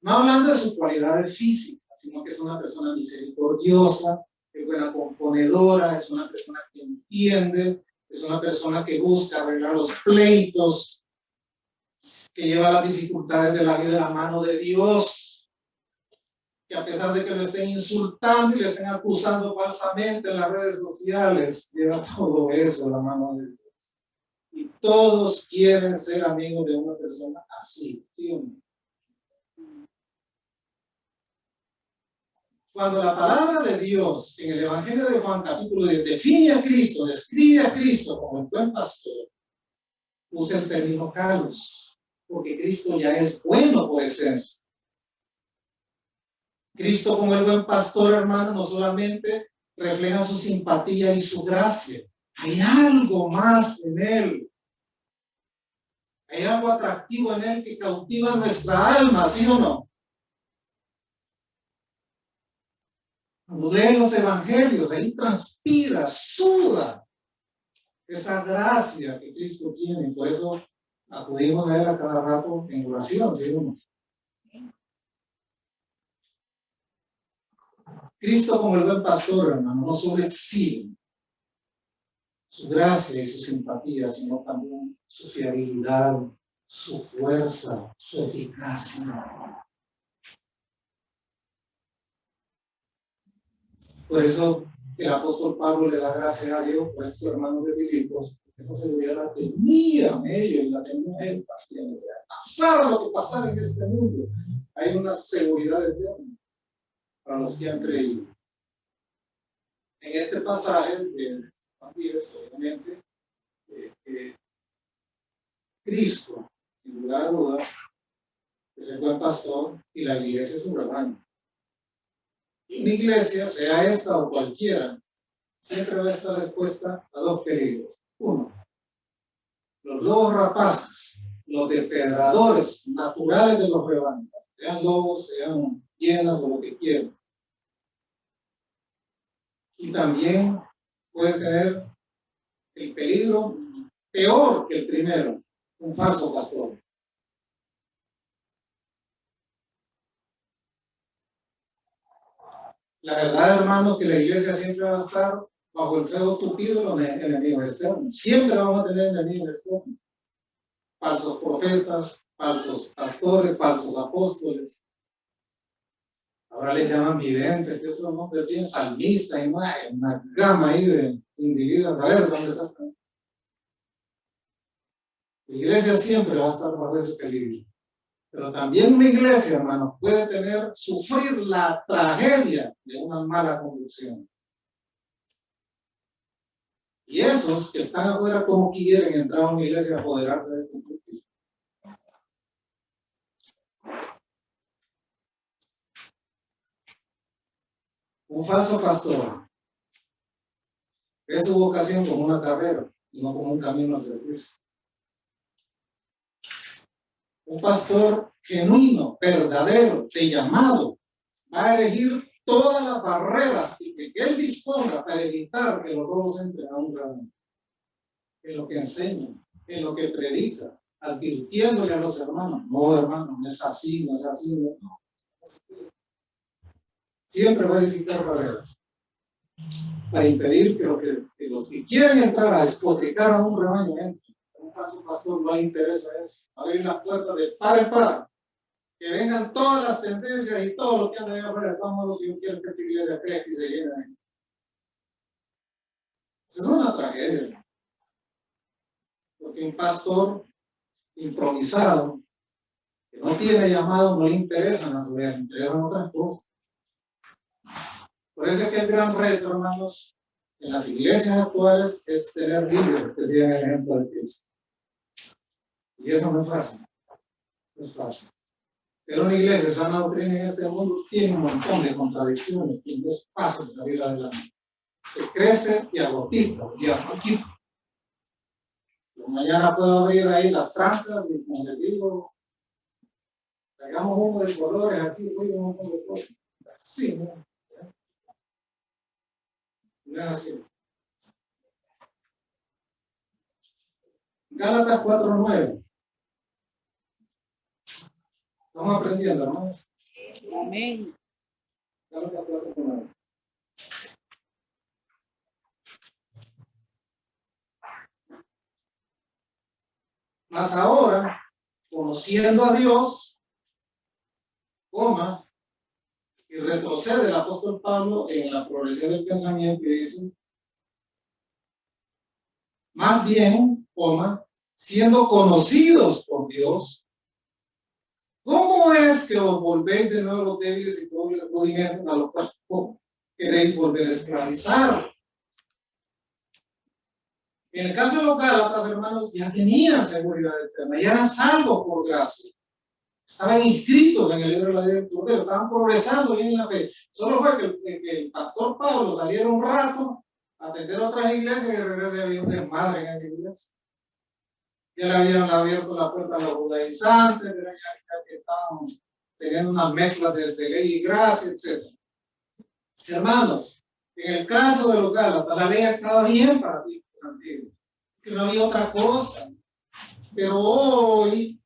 No hablando de su cualidad física, sino que es una persona misericordiosa, es buena componedora, es una persona que entiende, es una persona que busca arreglar los pleitos, que lleva las dificultades de la vida de la mano de Dios, que a pesar de que lo estén insultando y le estén acusando falsamente en las redes sociales, lleva todo eso de la mano de Dios. Y todos quieren ser amigos de una persona así, ¿sí o no? Cuando la palabra de Dios en el Evangelio de Juan capítulo 10 define a Cristo, describe a Cristo como el buen pastor, usa el término kalos, porque Cristo ya es bueno por esencia. Cristo como el buen pastor, hermano, no solamente refleja su simpatía y su gracia, hay algo más en él. Hay algo atractivo en él que cautiva nuestra alma, ¿sí o no? Cuando lee los evangelios, ahí transpira, suda esa gracia que Cristo tiene. Por eso acudimos a él a cada rato en oración, ¿sí o no? Cristo como el buen pastor, hermano, no solo exhibe su gracia y su simpatía, sino también su fiabilidad, su fuerza, su eficacia. Por eso el apóstol Pablo le da gracias a Dios por estos hermanos de Filipos. Esa seguridad la tenían ellos y la tenían él también. O sea, pasara lo que pasara en este mundo, hay una seguridad eterna para los que han creído. En este pasaje de Juan 10, obviamente, Cristo, en lugar de dudas, es el buen pastor y la iglesia es su rebaño. Una iglesia, sea esta o cualquiera, siempre va a estar expuesta a dos peligros. Uno, los lobos rapaces, los depredadores naturales de los rebaños, sean lobos, sean hienas o lo que quieran. Y también puede tener el peligro peor que el primero, un falso pastor. La verdad, hermano, que la iglesia siempre va a estar bajo el fuego tupido de los enemigos externos. Siempre vamos a tener enemigos externos. Falsos profetas, falsos pastores, falsos apóstoles. Ahora les llaman videntes, que otros nombres tienen, salmistas, y una gama ahí de individuos. A ver dónde están. La iglesia siempre va a estar bajo ese peligro. Pero también una iglesia, hermano, puede sufrir la tragedia de una mala conducción. Y esos que están afuera, como quieren entrar a una iglesia a apoderarse de este púlpito. Un falso pastor ve su vocación como una carrera y no como un camino al servicio. Un pastor genuino, verdadero, de llamado, va a elegir todas las barreras que él disponga para evitar que los robos entren a un rebaño. En lo que enseña, en lo que predica, advirtiéndole a los hermanos, no hermano, no es así, no es así, no. Siempre va a edificar barreras para impedir que los que quieren entrar a despotricar a un rebaño entren. A un falso pastor no le interesa eso, abrir las puertas de par en par, que vengan todas las tendencias y todo lo que anda allá afuera, todo lo que yo quiero que esta iglesia crezca y se llene ahí. Eso es una tragedia. Porque un pastor improvisado, que no tiene llamado, no le interesan a su vida, le interesan otras cosas. Por eso es que el gran reto, hermanos, en las iglesias actuales es tener líderes que sigan el ejemplo de Cristo. Y eso no es fácil. No es fácil. Pero una iglesia sana doctrina en este mundo tiene un montón de contradicciones, tiene dos pasos de salir adelante. Se crece y a gotito, y a poquito. Mañana puedo abrir ahí las trancas y como les digo, hagamos uno de colores aquí, voy un montón de cosas. Así, ¿no? No es así. Gálatas 4:9. Estamos aprendiendo, hermanos. Amén. Gálatas 4:9. Mas ahora, conociendo a Dios, y retrocede el apóstol Pablo en la progresión del pensamiento y dice, más bien, siendo conocidos por Dios, ¿Cómo es que os volvéis de nuevo los débiles y rudimentos a los cuales queréis volver a esclavizar? En el caso de los Gálatas, hermanos, ya tenían seguridad eterna, ya eran salvos por gracia. Estaban inscritos en el libro de la vida del Cordero, estaban progresando bien en la fe. Solo fue que el pastor Pablo saliera un rato a atender otras iglesias y de regreso había un desmadre en esa iglesia. Ya le habían abierto la puerta a los judaizantes, ya que estaban teniendo unas mezclas de ley y gracia, etc. Hermanos, en el caso de los Gálatas, la ley estaba bien para ti, antiguo, que no había otra cosa. Pero hoy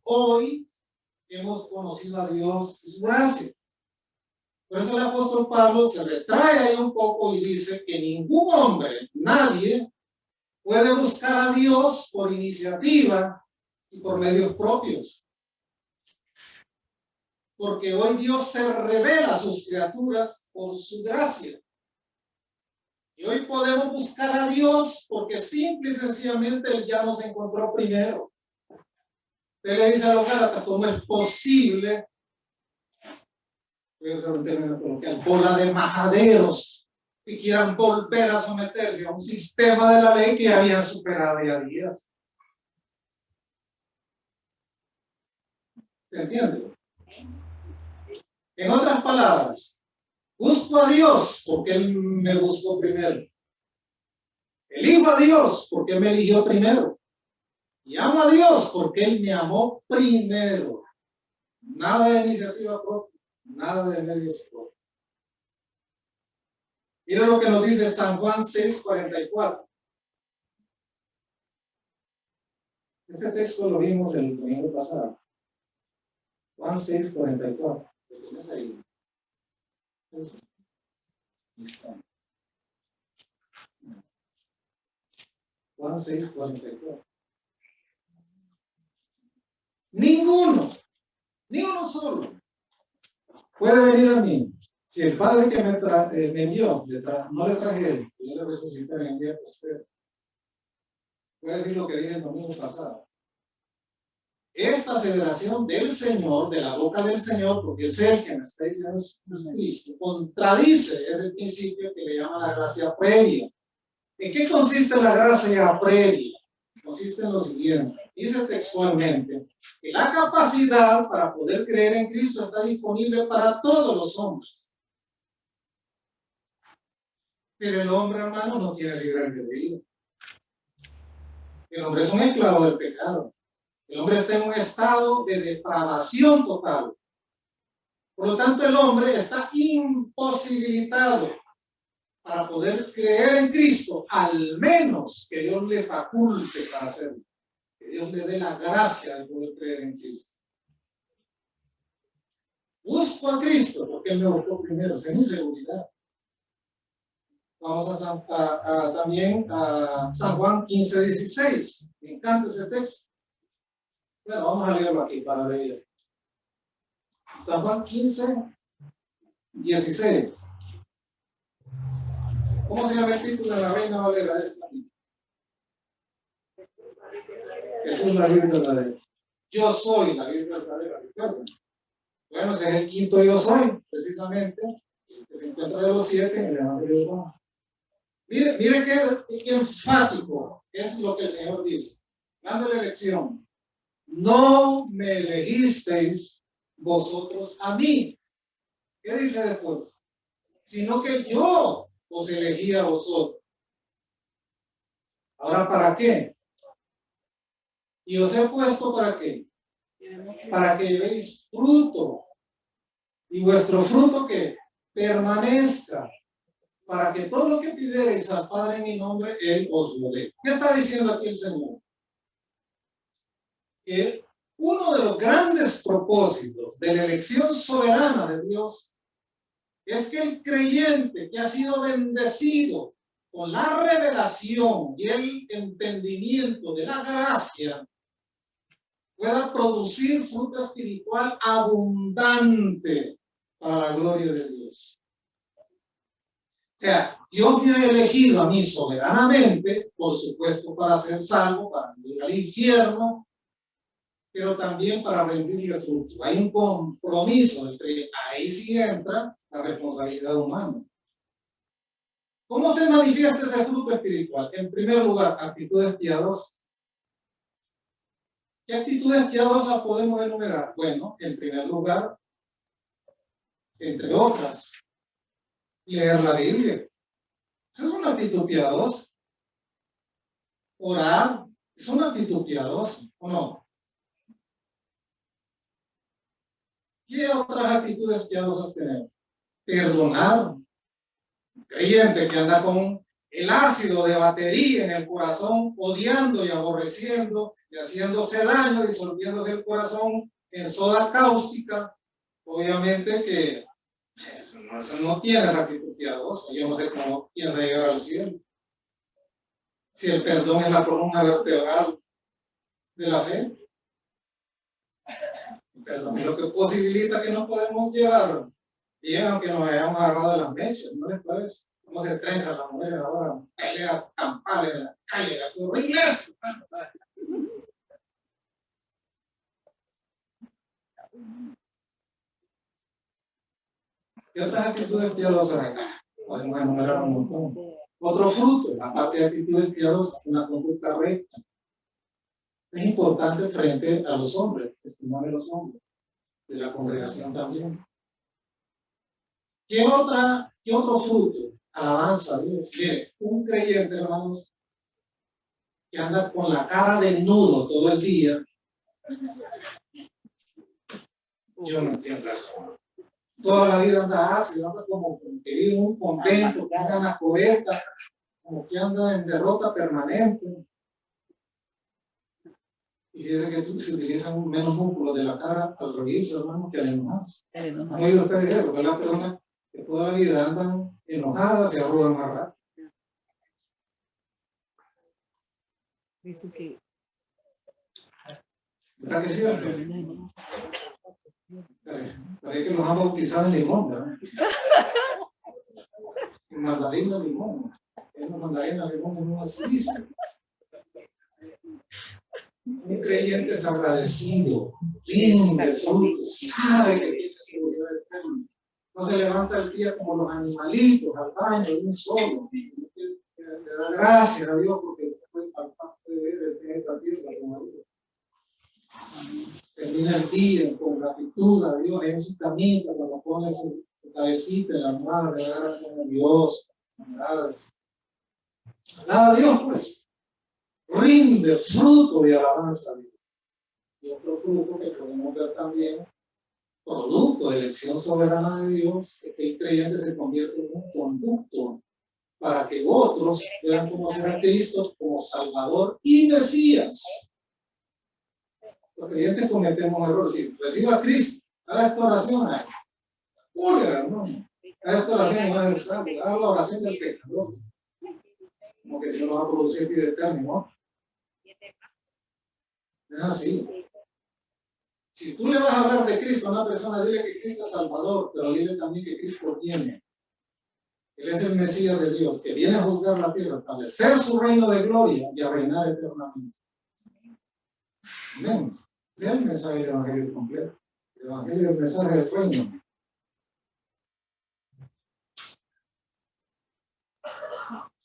hemos conocido a Dios y su gracia. Por eso el apóstol Pablo se retrae ahí un poco y dice que ningún hombre, nadie, puede buscar a Dios por iniciativa y por medios propios. Porque hoy Dios se revela a sus criaturas por su gracia. Y hoy podemos buscar a Dios porque simple y sencillamente Él ya nos encontró primero. Usted le dice a los Gálatas, ¿cómo es posible? Voy a usar un término coloquial, bola de majaderos que quieran volver a someterse a un sistema de la ley que habían superado ya días. ¿Se entiende? En otras palabras, busco a Dios porque Él me buscó primero. Elijo a Dios porque Él me eligió primero. Y amo a Dios porque Él me amó primero. Nada de iniciativa propia, nada de medios propios. Mira lo que nos dice San Juan 6:44. Este texto lo vimos el domingo pasado. Juan 6:44. ¿Lo tienes ahí? Juan 6:44. Ninguno solo puede venir a mí si el Padre que me envió no le trajere, yo le resucitaré en el día posterior. Voy a decir lo que dije el domingo pasado. Esta aseveración del Señor, de la boca del Señor, porque es Él que me está diciendo Jesucristo, contradice ese principio que le llama la gracia previa. ¿En qué consiste la gracia previa? Consiste en lo siguiente. Dice textualmente que la capacidad para poder creer en Cristo está disponible para todos los hombres. Pero el hombre, hermano, no tiene libre albedrío. El hombre es un esclavo del pecado. El hombre está en un estado de depravación total. Por lo tanto, el hombre está imposibilitado para poder creer en Cristo, al menos que Dios le faculte para hacerlo. Que Dios le dé la gracia de poder creer en Cristo. Busco a Cristo porque Él me buscó primero, esa es mi seguridad. Vamos también a San Juan 15:16. Me encanta ese texto. Bueno, vamos a leerlo aquí para leer. San Juan 15:16. ¿Cómo se llama el título de la Reina Valera de este capítulo? Jesús la Virgen verdadera. Yo soy la Virgen verdadera. ¿Recuerdan? Bueno, ese es el quinto yo soy, precisamente, que se encuentra de los 7 en el Evangelio de Juan. Mire qué enfático es lo que el Señor dice. Dando la elección. No me elegisteis vosotros a mí. ¿Qué dice después? Sino que yo os elegí a vosotros. Ahora, ¿para qué? Y os he puesto ¿para qué? Para que llevéis fruto. Y vuestro fruto que permanezca. Para que todo lo que pidiereis al Padre en mi nombre, Él os lo dé. ¿Qué está diciendo aquí el Señor? Que uno de los grandes propósitos de la elección soberana de Dios es que el creyente que ha sido bendecido con la revelación y el entendimiento de la gracia pueda producir fruto espiritual abundante para la gloria de Dios. O sea, Dios me ha elegido a mí soberanamente, por supuesto, para ser salvo, para ir al infierno, pero también para rendirle fruto. Hay un compromiso entre, ahí sí entra la responsabilidad humana. ¿Cómo se manifiesta ese fruto espiritual? En primer lugar, actitudes piadosas. ¿Qué actitudes piadosas podemos enumerar? Bueno, en primer lugar, entre otras, leer la Biblia. Eso es una actitud piadosa. Orar es una actitud piadosa, ¿o no? ¿Qué otras actitudes piadosas tenemos? Perdonar. Un creyente que anda con el ácido de batería en el corazón, odiando y aborreciendo y haciéndose daño, disolviéndose el corazón en soda cáustica, obviamente que eso no tiene esa actitud piadosa. Yo no sé cómo piensa llegar al cielo. Si el perdón es la columna vertebral de la fe, el perdón es lo que posibilita que nos podemos llevar bien, aunque nos hayamos agarrado de las mechas, ¿no les parece? ¿Cómo se trenza la mujer ahora? Pelea campales en la calle, la horrible esto. ¿Qué otras actitudes piadosas hay? Podemos enumerar un montón. Otro fruto, aparte de actitudes piadosas, una conducta recta. Es importante frente a los hombres, estimar a los hombres, de la congregación también. ¿Qué otro fruto? Alabanza a Dios. Mire, un creyente, hermanos, que anda con la cara desnudo todo el día, yo no entiendo eso. Toda la vida anda así, anda como que vive en un convento, que anda en la cubeta, como que anda en derrota permanente. Y dice que se utilizan menos músculos de la cara al reírse, hermano, que al enojarse. ¿Han oído ustedes eso? Que las personas que toda la vida andan enojadas se arrugan más rápido. Dice que ¿Verdad que sí? Parece que los han bautizado en limón, ¿verdad? En mandarina limón. En mandarina limón no es dice. Un creyente es agradecido, lindo de frutos, sabe que tiene seguridad eterna. No se levanta el día como los animalitos al baño de un solo. Le da gracias a Dios porque se fue capaz de ver en esta tierra como Dios. Termina el día con gratitud a Dios en su camita cuando pone su cabecita en la almohada, le da gracias a Dios. Nada a Dios, pues. Rinde fruto de alabanza a Dios. Y otro fruto que podemos ver también, producto de elección soberana de Dios, es que el creyente se convierte en un conducto para que otros puedan conocer a Cristo como Salvador y Mesías. Los creyentes cometemos errores. Si reciba a Cristo, haga esta oración, hermano. Haga esta oración y va a ser salvo. Haga la oración del pecador. Como que si no va a producir vida eterna, ¿no? Es así. Si tú le vas a hablar de Cristo a una persona, dile que Cristo es Salvador, pero dile también que Cristo viene. Él es el Mesías de Dios, que viene a juzgar la tierra, a establecer su reino de gloria y a reinar eternamente. Amén. Ese es el mensaje del Evangelio completo. El Evangelio es el mensaje del reino.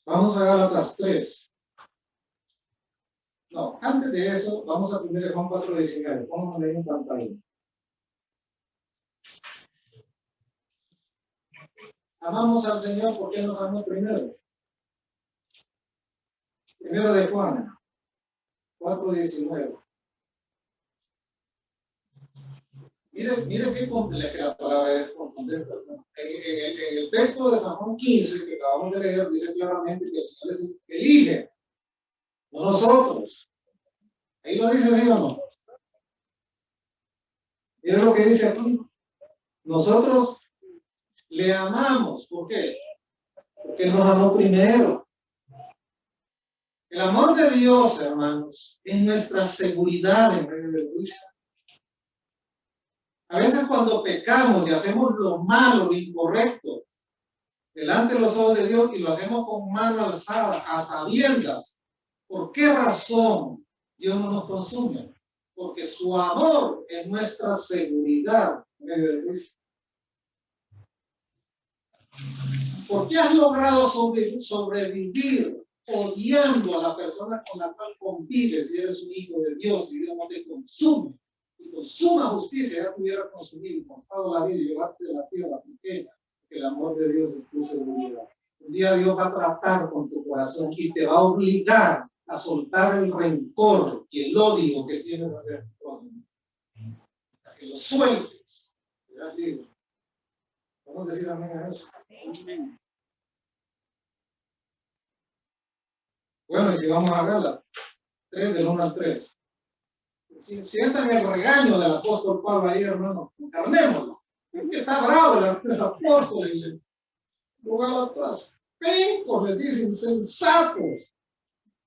Vamos a Gálatas 3. No, antes de eso, vamos a 1 Juan 4:19. Vamos a leer en pantalla. Amamos al Señor porque Él nos amó primero. Primero de Juan 4:19. Mire qué compleja la palabra es contundente. En el texto de San Juan 15 que acabamos de leer, dice claramente que el Señor les elige, no nosotros. Ahí lo dice, ¿sí o no? Mire lo que dice aquí. Nosotros le amamos. ¿Por qué? Porque Él nos amó primero. El amor de Dios, hermanos, es nuestra seguridad en medio del juicio. A veces cuando pecamos y hacemos lo malo, lo incorrecto, delante de los ojos de Dios y lo hacemos con mano alzada, a sabiendas, ¿por qué razón Dios no nos consume? porque su amor es nuestra seguridad en medio del juicio. ¿Por qué has logrado sobrevivir odiando a la persona con la cual convives si eres un hijo de Dios y Dios no te consume? Y con suma justicia ya te hubiera consumido y contado la vida y llevarte de la tierra pequeña, que el amor de Dios es tu seguridad. Un día Dios va a tratar con tu corazón y te va a obligar a soltar el rencor y el odio que tienes hacia tu prójimo. Hasta que lo sueltes. Serás libre. Vamos a decir amén a eso. Bueno, y si vamos a Gálatas 3 del 1 al 3. Sientan el regaño del apóstol Pablo ahí, hermano. Encarnémoslo. Que está bravo el apóstol. Y los Gálatas pencos, les dice, insensatos.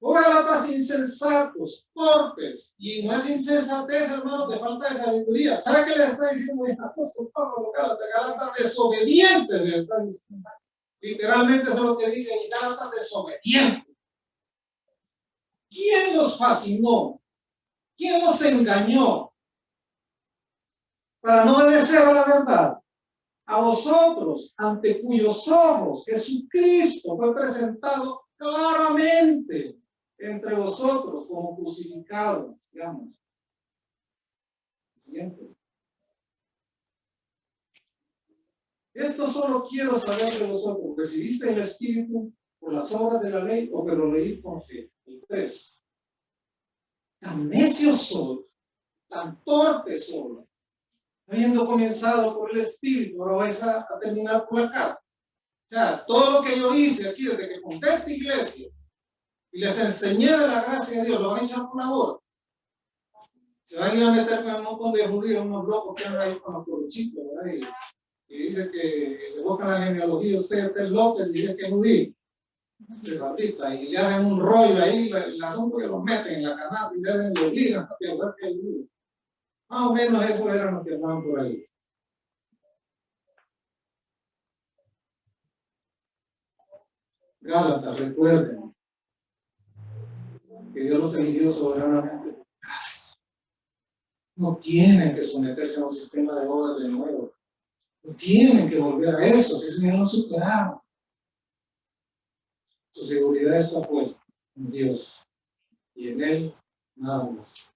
Los Gálatas insensatos, torpes. Y no es insensatez, hermano, de falta de sabiduría. ¿Sabe qué le está diciendo el apóstol Pablo a los Gálatas? Gálatas desobedientes, le está diciendo. Literalmente eso es lo que dice, Gálatas desobedientes. ¿Quién los fascinó? ¿Quién los engañó para no obedecer a la verdad? A vosotros, ante cuyos ojos Jesucristo fue presentado claramente entre vosotros como crucificado, digamos. Siguiente. Esto solo quiero saber de vosotros. ¿Recibiste el Espíritu por las obras de la ley o que lo leí con fe? El 3. Tan necios sois, tan torpes sois, habiendo comenzado por el Espíritu, ahora vais a terminar por la carne. O sea, todo lo que yo hice aquí desde que fundé esta iglesia y les enseñé de la gracia de Dios, lo van a echar por la borda. Se van a ir a meter con un montón de judíos, unos locos que andan ahí con los colochitos, ¿verdad? Y dice que le buscan la genealogía, usted es López y dice que es judío. Separtista, y le hacen un rollo ahí, el asunto que los meten en la canasta y le hacen, lo obligan a pensar que es judío. Más o menos eso era lo que andaban por ahí. Gálatas, recuerden que Dios los eligió soberanamente por gracia. No tienen que someterse a un sistema de orden de nuevo. No tienen que volver a eso, si eso ya lo superaron. Su seguridad está puesta en Dios y en Él nada más.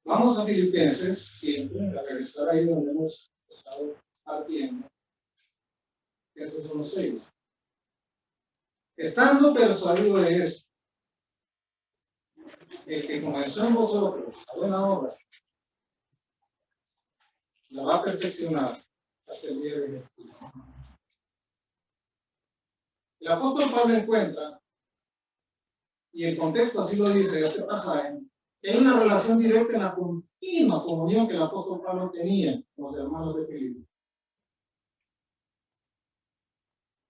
Vamos a Filipenses, siempre, a regresar ahí donde hemos estado partiendo. Filipenses 1:6. Estando persuadido de esto, el que comenzó en vosotros la buena obra, la va a perfeccionar hasta el día de Jesucristo. El apóstol Pablo encuentra, y el contexto así lo dice, este pasaje, que hay una relación directa en la continua comunión que el apóstol Pablo tenía con los hermanos de Filipo.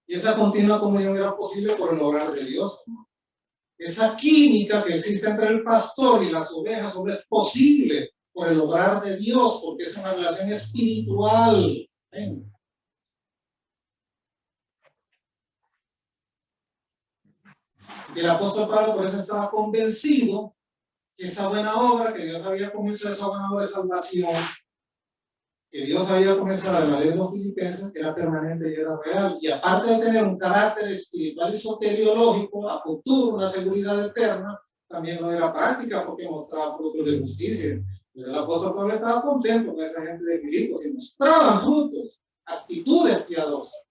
Y esa continua comunión era posible por el obrar de Dios. Esa química que existe entre el pastor y las ovejas solo es posible por el obrar de Dios, porque es una relación espiritual. ¿Ven? Y el apóstol Pablo por eso estaba convencido que esa buena obra, que Dios había comenzado, esa buena obra de salvación, que Dios había comenzado en la ley de los filipenses, que era permanente y era real. Y aparte de tener un carácter espiritual y soteriológico, a futuro, una seguridad eterna, también lo era práctica porque mostraba frutos de justicia. Entonces el apóstol Pablo estaba contento con esa gente de Filipos y mostraban frutos, actitudes piadosas,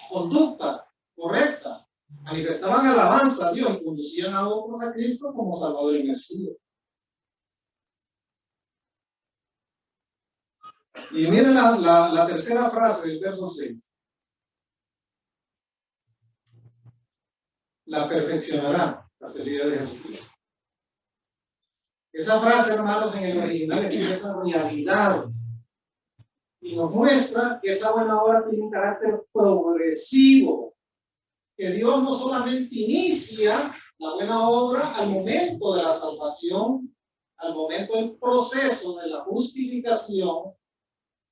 conducta correcta, manifestaban alabanza a Dios y conducían a otros a Cristo como Salvador y Mesías. Y miren la tercera frase del verso 6. La perfeccionará hasta el día de Jesucristo. Esa frase, hermanos, en el original es esa realidad. Y nos muestra que esa buena obra tiene un carácter progresivo. Que Dios no solamente inicia la buena obra al momento de la salvación, al momento del proceso de la justificación,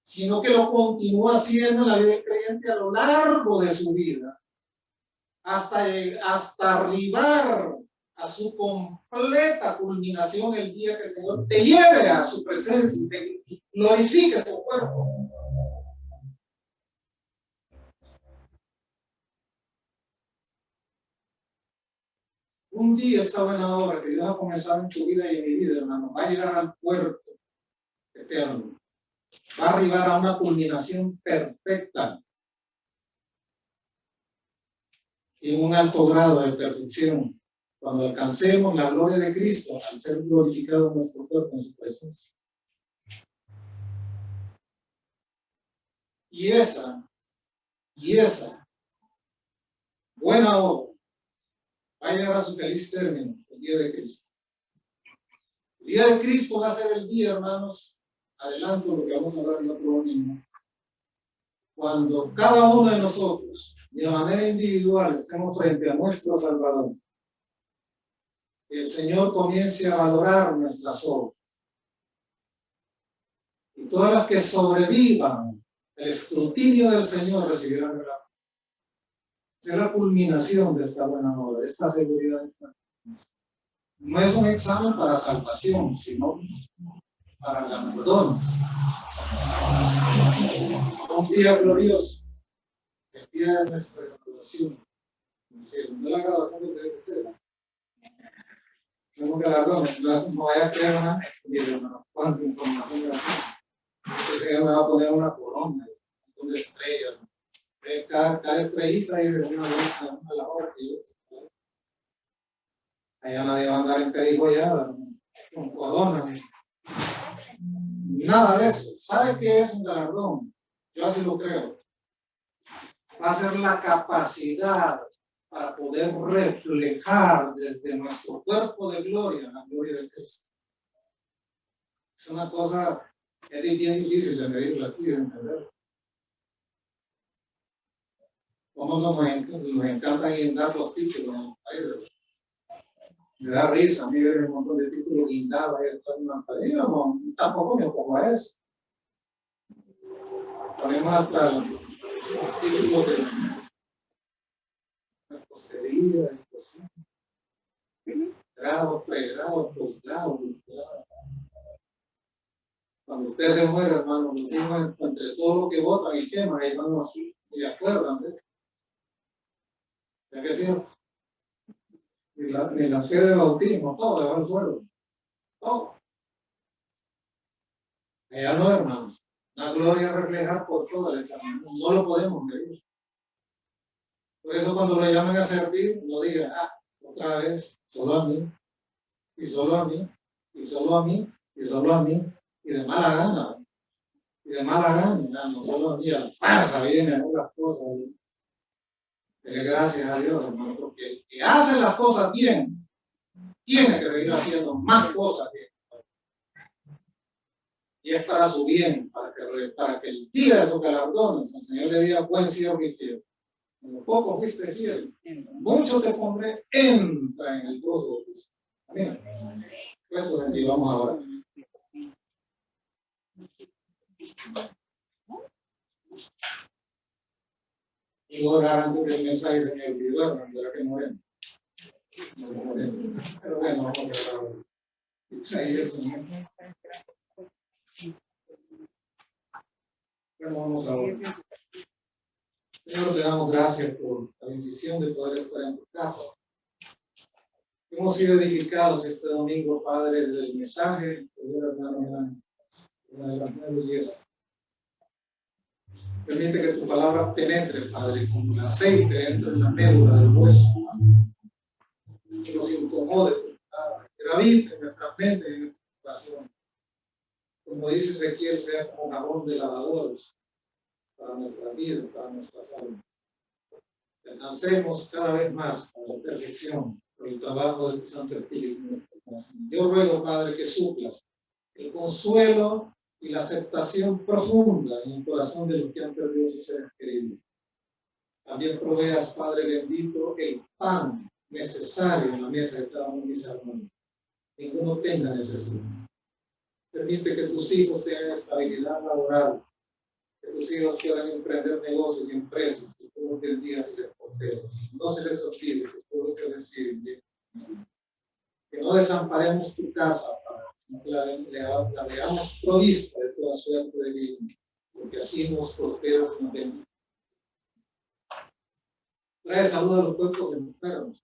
sino que lo continúa haciendo en la vida del creyente a lo largo de su vida, hasta arribar a su completa culminación el día que el Señor te lleve a su presencia y te glorifique tu cuerpo. Un día esta buena obra que Dios ha comenzado en tu vida y en mi vida, hermano, va a llegar al puerto eterno. Va a arribar a una culminación perfecta y en un alto grado de perfección cuando alcancemos la gloria de Cristo al ser glorificado nuestro cuerpo en su presencia. Y esa buena obra va a llegar a su feliz término el día de Cristo. El día de Cristo va a ser el día, hermanos, adelanto lo que vamos a hablar en otro domingo, cuando cada uno de nosotros, de manera individual, estemos frente a nuestro Salvador. El Señor comience a valorar nuestras obras. Y todas las que sobrevivan el escrutinio del Señor recibirán el amor. Es la culminación de esta buena obra, de esta seguridad. No es un examen para salvación, sino para galardones. Un día glorioso, el día de nuestra graduación. No la graduación que debe ser. No galardones, no vaya a creer una cuánta información de la gente. El Señor me va a poner una corona, una estrella. Cada estrellita y de una labor que yo. Allá nadie va a andar emperifollada, con corona. Nada de eso. ¿Sabe qué es un galardón? Yo así lo creo. Va a ser la capacidad para poder reflejar desde nuestro cuerpo de gloria la gloria de Cristo. Es una cosa, es bien difícil de medirla aquí, de entender. Como nos encanta guindar los títulos en el país. Me da risa, a mí ver un montón de títulos guindados ahí en una pared. No, tampoco me opongo a eso. Ponemos hasta los títulos de la postería, de cocina. Grado, pregrado, posgrado, doctorado. Cuando usted se muere, hermano, los hijos, entre todo lo que votan y queman, ahí van así, y acuerdan de eso. ¿Ya que es cierto? Ni la fe de bautismo, todo le va al fuego. Todo. Allá no, hermanos. La gloria reflejar por toda la eternidad. No lo podemos medir. Por eso cuando lo llaman a servir, no digan, otra vez, solo a mí, y solo a mí, y solo a mí, y solo a mí, y de mala gana. Y de mala gana, no solo a mí, a la fuerza vienen a hacer las cosas. Dele gracias a Dios, hermano, porque el que hace las cosas bien, tiene que seguir haciendo más cosas bien. Y es para su bien, para que el día de sus galardones, el Señor le diga, buen siervo y fiel. En lo poco fuiste fiel, mucho te pondré, entra en el gozo de Cristo. Amén. Pues vamos ahora. Y voy a orar antes del mensaje se me olvidó, hermano, que moreno. Pero bueno, vamos a orar. Ahí eso, ¿no? Bueno, vamos a orar. Señor, te damos gracias por la bendición de poder estar en tu casa. Hemos sido edificados este domingo, Padre, del mensaje de la hermana una de las 9:10. Permite que tu palabra penetre, Padre, como el aceite entre en la médula del hueso. Que nos incomode, Padre. Que gravite en nuestra mente y en nuestra corazón. Como dice Ezequiel, sea como jabón de lavadores para nuestra vida, para nuestras almas. Que alcancemos cada vez más a la perfección por el trabajo de tu Santo Espíritu en nuestro corazón. Yo ruego, Padre, que suplas el consuelo y la aceptación profunda en el corazón de los que han perdido sus seres queridos. También proveas, Padre bendito, el pan necesario en la mesa de cada uno de mis hermanos. Ninguno tenga necesidad. Permite que tus hijos tengan estabilidad laboral, que tus hijos puedan emprender negocios y empresas, que todos los días se les porteros. No se les olvide que todo lo que reciben desamparemos tu casa, Padre, sino que la veamos provista de toda suerte de bien, porque así nos prosperas y nos bendices. Trae salud a los cuerpos enfermos.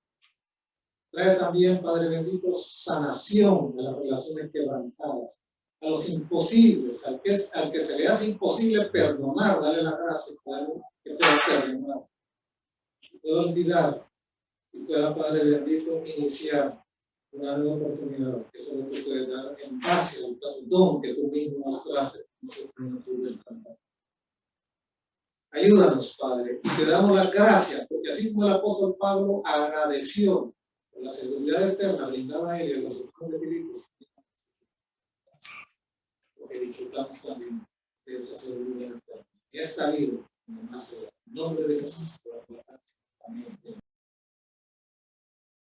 Trae también, Padre bendito, sanación de las relaciones quebrantadas, a los imposibles, al que se le hace imposible perdonar, dale la gracia que pueda perdonar, que pueda olvidar y pueda, Padre bendito, iniciar una nueva oportunidad, que solo tú puedes dar en base al don que tú mismo mostraste. Ayúdanos, Padre, y te damos las gracias, porque así como el apóstol Pablo agradeció por la seguridad eterna brindada a él y a los hermanos de Filipo, porque disfrutamos también de esa seguridad eterna. Esta vida, en el nombre de Jesús, amén.